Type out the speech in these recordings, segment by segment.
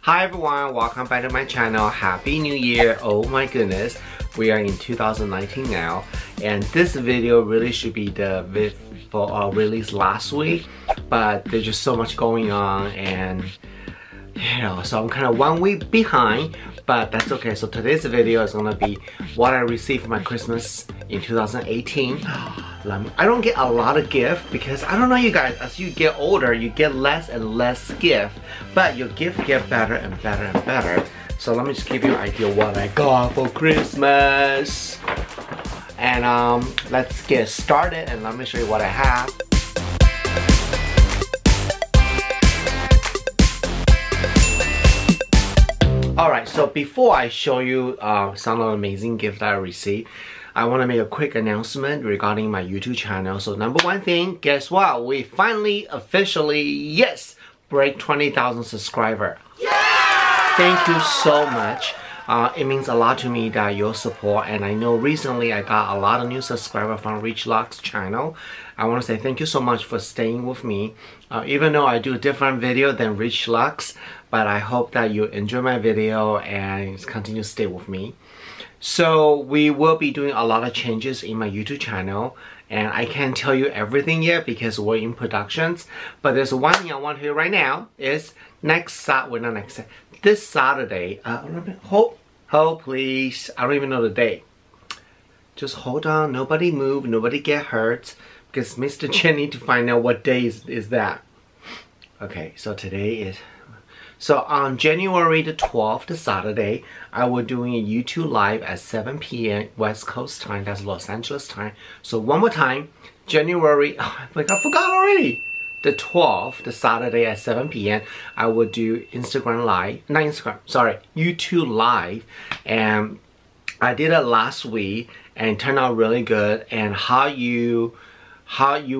Hi everyone, welcome back to my channel. Happy New Year. Oh my goodness, we are in 2019 now, and this video really should be the release last week, but there's just so much going on, and so I'm kind of 1 week behind, but that's okay. So today's video is gonna be what I received for my Christmas in 2018. I don't get a lot of gift because I don't know, you guys, as you get older you get less and less gift, but your gift get better and better and better. So let me just give you an idea what I got for Christmas, and let's get started and let me show you what I have. Alright, so before I show you some of the amazing gifts that I received, I want to make a quick announcement regarding my YouTube channel. So number one thing, guess what? We finally officially, yes, break 20,000 subscribers. Yeah! Thank you so much. It means a lot to me that your support, and I know recently I got a lot of new subscribers from Rich Luck's channel. I want to say thank you so much for staying with me. Even though I do a different video than Rich Luck's, but I hope that you enjoy my video and continue to stay with me. So we will be doing a lot of changes in my YouTube channel, and I can't tell you everything yet because we're in productions. But there's one thing I want to hear right now is this Saturday. Hold please. I don't even know the date. Just hold on. Nobody move. Nobody get hurt because Mr. Chen need to find out what day is that. Okay, so today is. So on January the 12th, the Saturday, I will doing a YouTube live at 7 p.m. West Coast time. That's Los Angeles time. So one more time, January, I forgot already. The 12th, the Saturday at 7 p.m. I will do Instagram live, not Instagram, sorry, YouTube live. And I did it last week and it turned out really good. And how you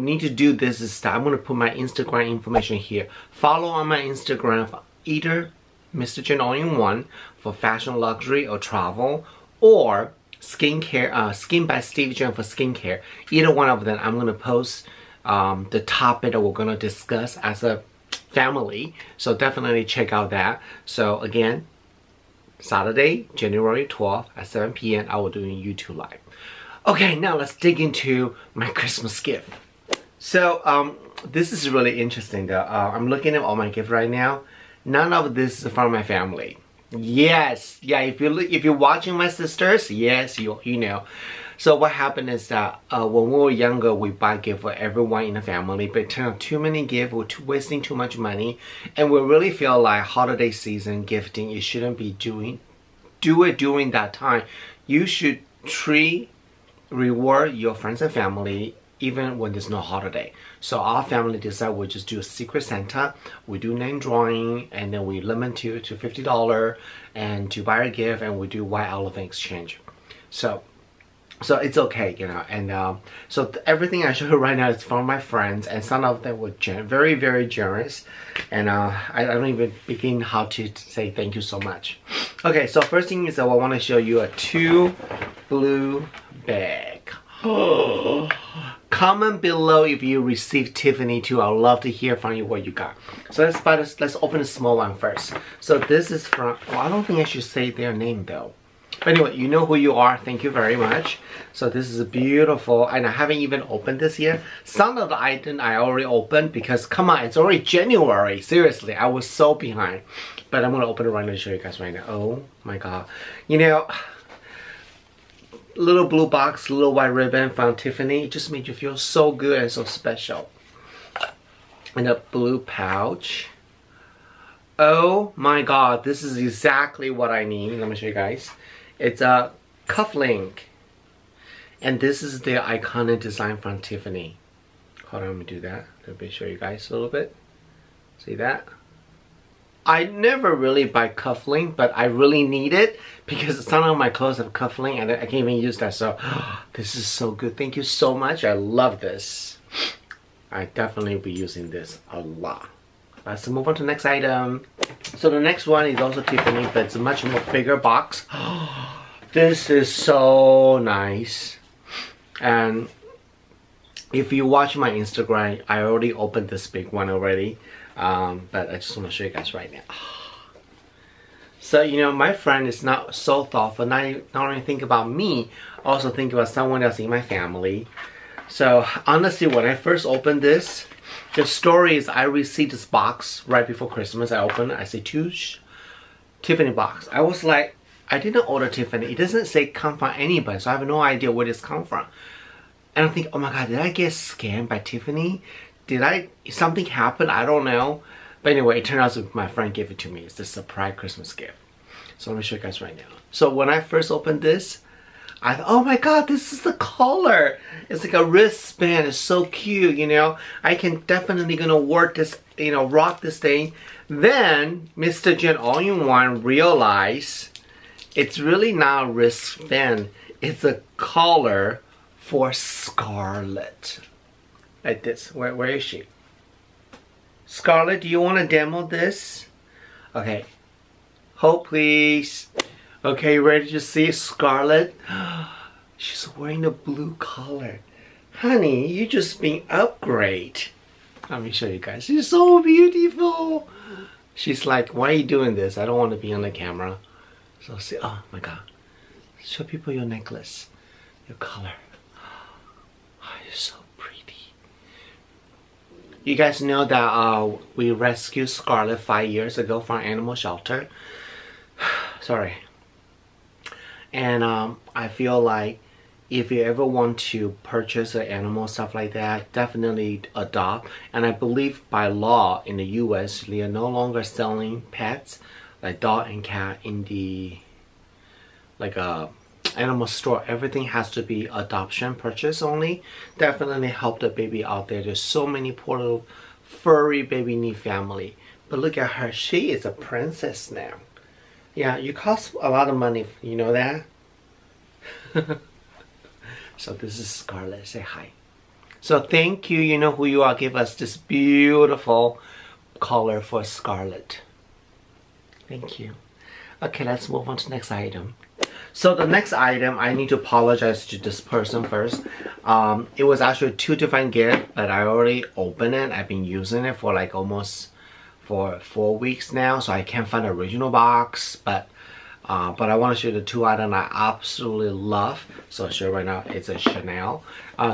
need to do this is that I'm going to put my Instagram information here. Follow on my Instagram for either Mr. Chen All-in-One for fashion, luxury, or travel, or skincare, Skin by Steve Chen for skincare. Either one of them, I'm going to post the topic that we're going to discuss as a family. So definitely check out that. So again, Saturday, January 12th at 7 p.m. I will do a YouTube live. Okay, now let's dig into my Christmas gift. So this is really interesting though. I'm looking at all my gifts right now. None of this is from my family. Yes, yeah, if you're watching my sisters, yes, you know. So what happened is that when we were younger, we buy gifts for everyone in the family, but it turned out too many gifts, we're wasting too much money, and we really feel like holiday season gifting, you shouldn't be do it during that time. You should reward your friends and family even when there's no holiday. So our family decided we'll just do a secret Santa. We do name drawing, and then we limit to $50 and to buy a gift, and we do white elephant exchange. So it's okay, you know. And so everything I show you right now is from my friends, and some of them were very, very generous. And I don't even begin how to say thank you so much. Okay, so first thing is that I want to show you a 2 blue bag. Comment below if you received Tiffany too. I'd love to hear from you what you got. So let's open the small one first. So this is from, well, I don't think I should say their name though. But anyway, you know who you are. Thank you very much. So this is beautiful, and I haven't even opened this yet. Some of the items I already opened because, come on, it's already January. Seriously, I was so behind. But I'm gonna open it right now to show you guys right now. Oh my god. You know, little blue box, little white ribbon from Tiffany. It just made you feel so good and so special. And a blue pouch. Oh my god, this is exactly what I need. Let me show you guys. It's a cufflink. And this is the iconic design from Tiffany. Hold on, let me do that. Let me show you guys a little bit. See that? I never really buy cufflink, but I really need it because some of my clothes have cufflink and I can't even use that. So this is so good. Thank you so much. I love this. I definitely will be using this a lot. Let's move on to the next item. So the next one is also Tiffany, but it's a much more bigger box. This is so nice. And if you watch my Instagram, I already opened this big one already. But I just want to show you guys right now. So, you know, my friend is not so thoughtful, not only think about me, also think about someone else in my family. So, honestly, when I first opened this, the story is I received this box right before Christmas. I opened it, I see 2 Tiffany box. I was like, I didn't order Tiffany. It doesn't say come from anybody, so I have no idea where this come from. And I think, oh my god, did I get scammed by Tiffany? Something happened? I don't know. But anyway, it turned out that my friend gave it to me. It's a surprise Christmas gift. So let me show you guys right now. So when I first opened this, I thought, oh my god, this is the color. It's like a wristband. It's so cute, you know. I can definitely gonna work this, you know, rock this thing. Then Mr. Jen All-in-One realized it's really not a wristband. It's a collar for Scarlett. Like this. Where is she? Scarlett, do you want to demo this? Okay. Hold please. Okay, ready to see Scarlett? She's wearing the blue collar. Honey, you just been upgrade. Let me show you guys. She's so beautiful. She's like, why are you doing this? I don't want to be on the camera. So see, oh my god. Show people your necklace. Your collar. Oh, you're so pretty. You guys know that we rescued Scarlett 5 years ago from animal shelter. Sorry. And I feel like if you ever want to purchase an animal, stuff like that, definitely adopt. And I believe by law in the US, they are no longer selling pets like dog and cat in the animal store. Everything has to be adoption, purchase only. Definitely help the baby out there. There's so many poor little furry baby need family. But look at her, she is a princess now. Yeah, you cost a lot of money, you know that? So this is Scarlett, say hi. So thank you, you know who you are, give us this beautiful collar for Scarlett. Thank you. Okay, let's move on to the next item. So the next item, I need to apologize to this person first. It was actually 2 different gifts, but I already opened it. I've been using it for like almost for 4 weeks now, so I can't find the original box, but I want to show you the 2 items I absolutely love. So I'll show you right now. It's a Chanel.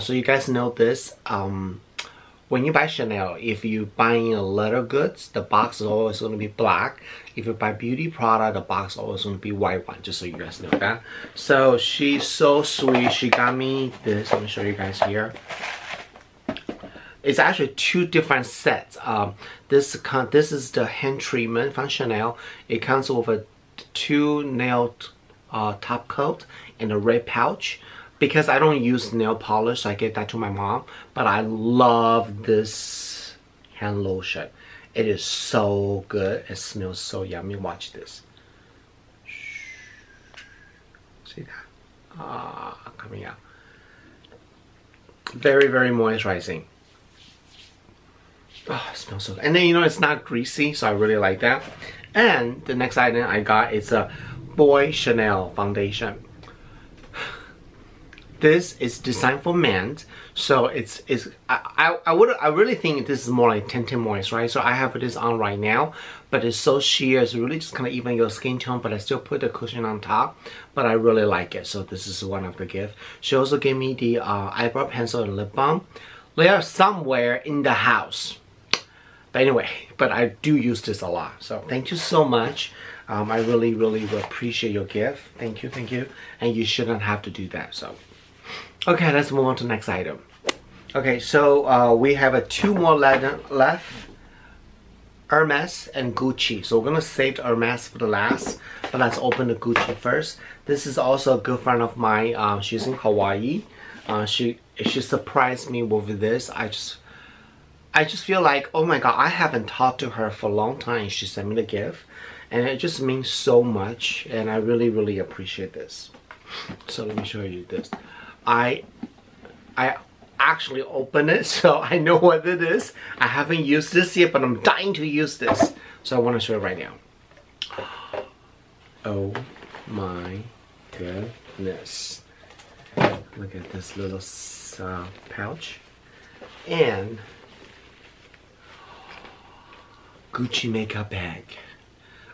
So you guys know this. When you buy Chanel, if you buy leather goods, the box is always going to be black. If you buy beauty product, the box is always going to be white one. Just so you guys know that. So she's so sweet. She got me this. Let me show you guys here. It's actually 2 different sets. This is the hand treatment from Chanel. It comes with a 2 nail top coat and a red pouch. Because I don't use nail polish, so I gave that to my mom. But I love this hand lotion. It is so good. It smells so yummy. Watch this. See that? Coming out. Very, very moisturizing. Oh, it smells so good. And then, you know, it's not greasy, so I really like that. And the next item I got is a Boy Chanel foundation. This is designed for men, so I really think this is more like tinted moist, right? So I have this on right now, but it's so sheer, it's really just kind of even your skin tone, but I still put the cushion on top, but I really like it. So this is one of the gifts. She also gave me the eyebrow pencil and lip balm. They are somewhere in the house. But anyway, but I do use this a lot. So thank you so much. I really, really appreciate your gift. Thank you, thank you. And you shouldn't have to do that, so. Okay, let's move on to the next item. Okay, so we have 2 more left. Hermes and Gucci. So we're gonna save the Hermes for the last, but let's open the Gucci first. This is also a good friend of mine. She's in Hawaii. She surprised me with this. I just feel like, oh my god, I haven't talked to her for a long time. She sent me the gift, and it just means so much, and I really, really appreciate this. So let me show you this. I actually opened it, so I know what it is. I haven't used this yet, but I'm dying to use this. So I want to show it right now. Oh my goodness. Look at this little pouch. And Gucci makeup bag.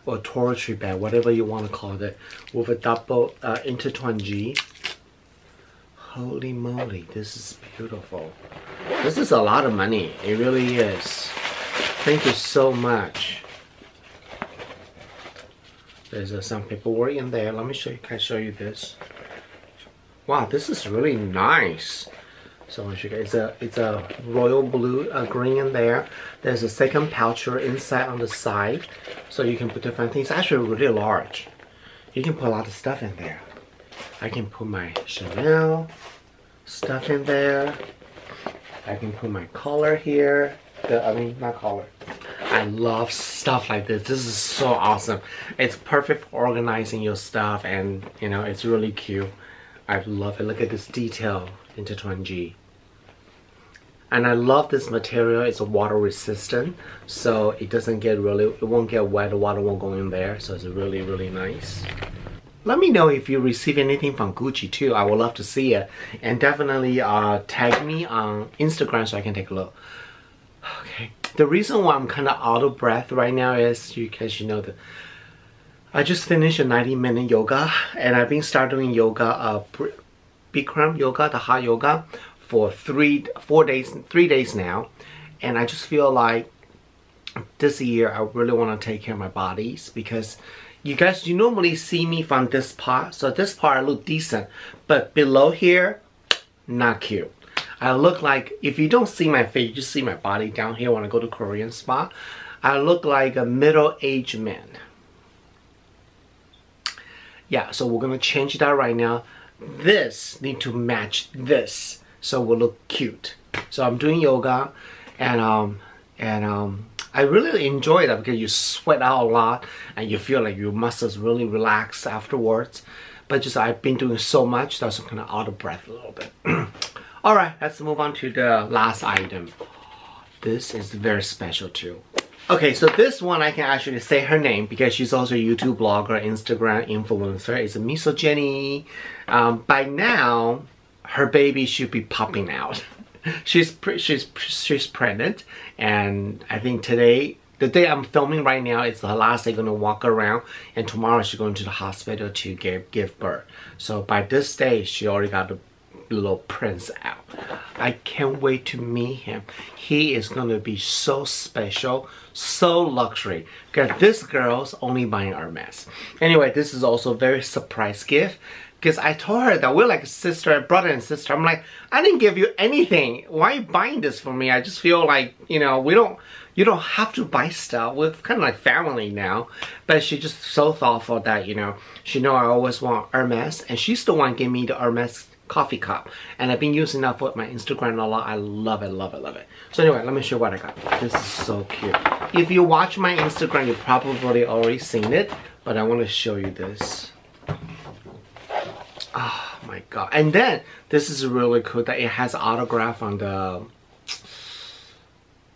or toiletry bag, whatever you want to call it, with a double intertwined G. Holy moly, this is beautiful. This is a lot of money. It really is. Thank you so much. There's some paperwork in there. Let me show you. Can I show you this? Wow, this is really nice. So I'll show you guys. It's a royal blue, green in there. There's a second pouch inside on the side, so you can put different things. It's actually really large. You can put a lot of stuff in there. I can put my Chanel stuff in there. I can put my collar here. Not collar. I love stuff like this. This is so awesome. It's perfect for organizing your stuff, and you know, it's really cute. I love it. Look at this detail intertwined G. And I love this material. It's water resistant, so it doesn't get it won't get wet. The water won't go in there, so it's really, really nice. Let me know if you receive anything from Gucci too. I would love to see it. And definitely tag me on Instagram so I can take a look. Okay. The reason why I'm kind of out of breath right now is because you know that I just finished a 90-minute yoga, and I've been starting doing yoga, Bikram yoga, the hot yoga, for 3 days now. And I just feel like this year I really want to take care of my bodies, because you guys, you normally see me from this part, so this part I look decent, but below here, not cute. I look like, if you don't see my face, you just see my body down here when I go to Korean spa, I look like a middle-aged man. Yeah, so we're gonna change that right now. This need to match this, so we'll look cute. So I'm doing yoga, and I really enjoy that because you sweat out a lot and you feel like your muscles really relax afterwards. But just I've been doing so much that I'm kind of out of breath a little bit. All right, let's move on to the last item. This is very special too. Okay, so this one I can actually say her name because she's also a YouTube blogger, Instagram influencer. It's Miso Jenny. By now, her baby should be popping out. she's pregnant, and I think today, the day I'm filming right now, it's the last day gonna walk around, and tomorrow she's going to the hospital to give birth. So by this day, she already got the little prince out. I can't wait to meet him. He is gonna be so special, so luxury, because this girl's only buying Hermes. Anyway, this is also a very surprise gift, because I told her that we're like a sister, brother and sister. I'm like, I didn't give you anything. Why are you buying this for me? I just feel like, you know, you don't have to buy stuff. We're kind of like family now. But she's just so thoughtful that, you know, she know I always want Hermes, and she's the one gave me the Hermes coffee cup, and I've been using that for my Instagram a lot. I love it, love it, love it. So anyway, let me show you what I got. This is so cute. If you watch my Instagram, you probably already seen it, but I want to show you this. Oh my god. And then this is really cool that it has autograph on the,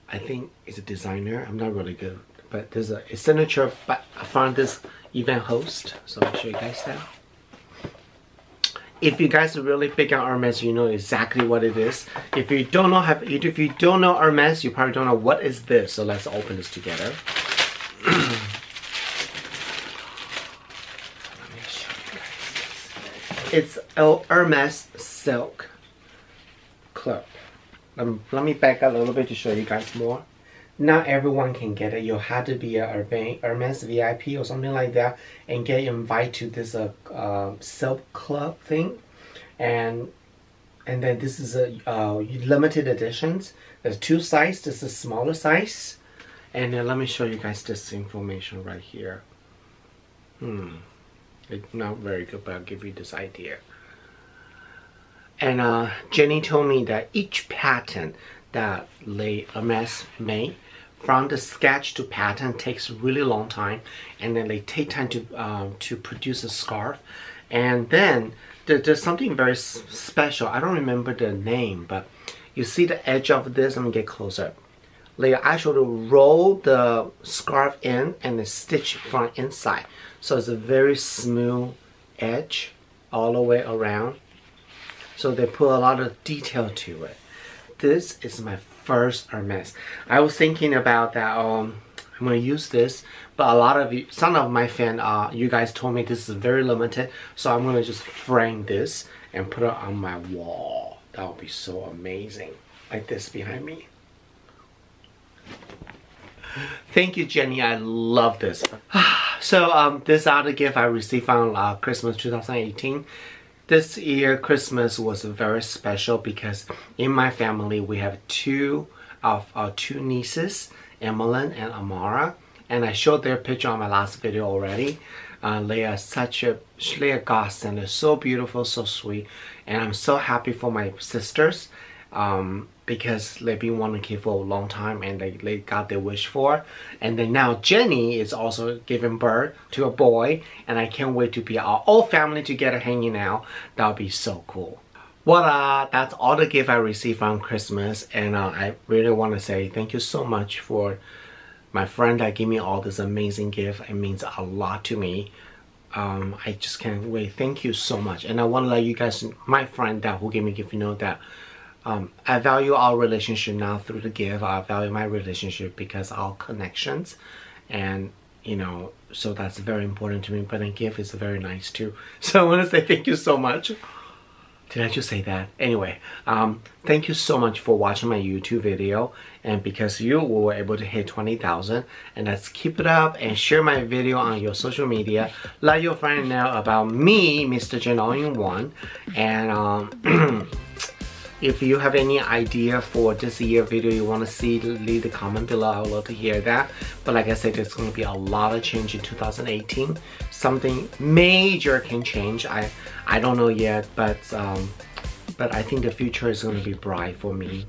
I think it's a designer. I'm not really good, but there's a signature from this event host. So I'll show you guys that. If you guys are really big on Hermes, you know exactly what it is. If you don't know Hermes, you probably don't know what is this. So let's open this together. Let me show you guys. It's a Hermes silk clip. Let me back up a little bit to show you guys more. Not everyone can get it. You'll have to be a Hermes VIP or something like that and get invited to this silk club thing. And then this is a limited editions. There's 2 sizes. This is a smaller size. And then let me show you guys this information right here. It's not very good, but I'll give you this idea. And Jenny told me that each pattern that Hermes made, from the sketch to pattern, takes a really long time, and then they take time to produce a scarf. And then there's something very special. I don't remember the name, but you see the edge of this. Let me get closer. They actually roll the scarf in and then stitch from inside, so it's a very smooth edge all the way around. So they put a lot of detail to it. This is my first Hermes. I was thinking about that. I'm gonna use this, but a lot of you, some of my fans, you guys told me this is very limited, so I'm gonna just frame this and put it on my wall. That would be so amazing, like this behind me. Thank you, Jenny. I love this. So this other gift I received on Christmas 2018. This year Christmas was very special because in my family we have two nieces, Emmeline and Amara, and I showed their picture on my last video already. They are such a godsend. They're so beautiful, so sweet, and I'm so happy for my sisters because they've been wanting a kid for a long time and they got their wish for. And then now Jenny is also giving birth to a boy, and I can't wait to be our whole family together hanging out. That would be so cool. Well, that's all the gift I received on Christmas, and I really want to say thank you so much for my friend that gave me all this amazing gift. It means a lot to me. I just can't wait. Thank you so much. And I want to let you guys, my friend that who gave me a gift, you know that I value our relationship now through the gift. I value my relationship because our connections, and you know, so that's very important to me. But a gift is very nice too. So I want to say thank you so much. Did I just say that? Anyway, thank you so much for watching my YouTube video, and because you were able to hit 20,000, and let's keep it up and share my video on your social media. Let your friend know about me, Mr. Jen All-in-One, and if you have any idea for this year video you want to see, leave the comment below. I would love to hear that. But like I said, there's going to be a lot of change in 2018. Something major can change. I don't know yet, but I think the future is going to be bright for me.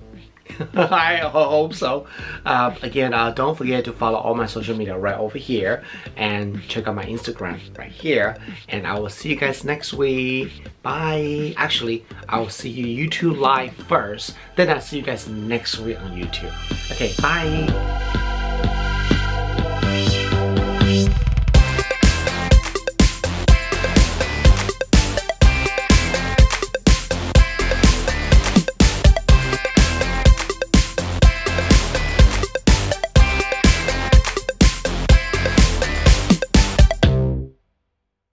I hope so. Again, don't forget to follow all my social media right over here, and check out my Instagram right here, and I will see you guys next week. Bye. Actually, I will see you YouTube live first, then I'll see you guys next week on YouTube. Okay, bye.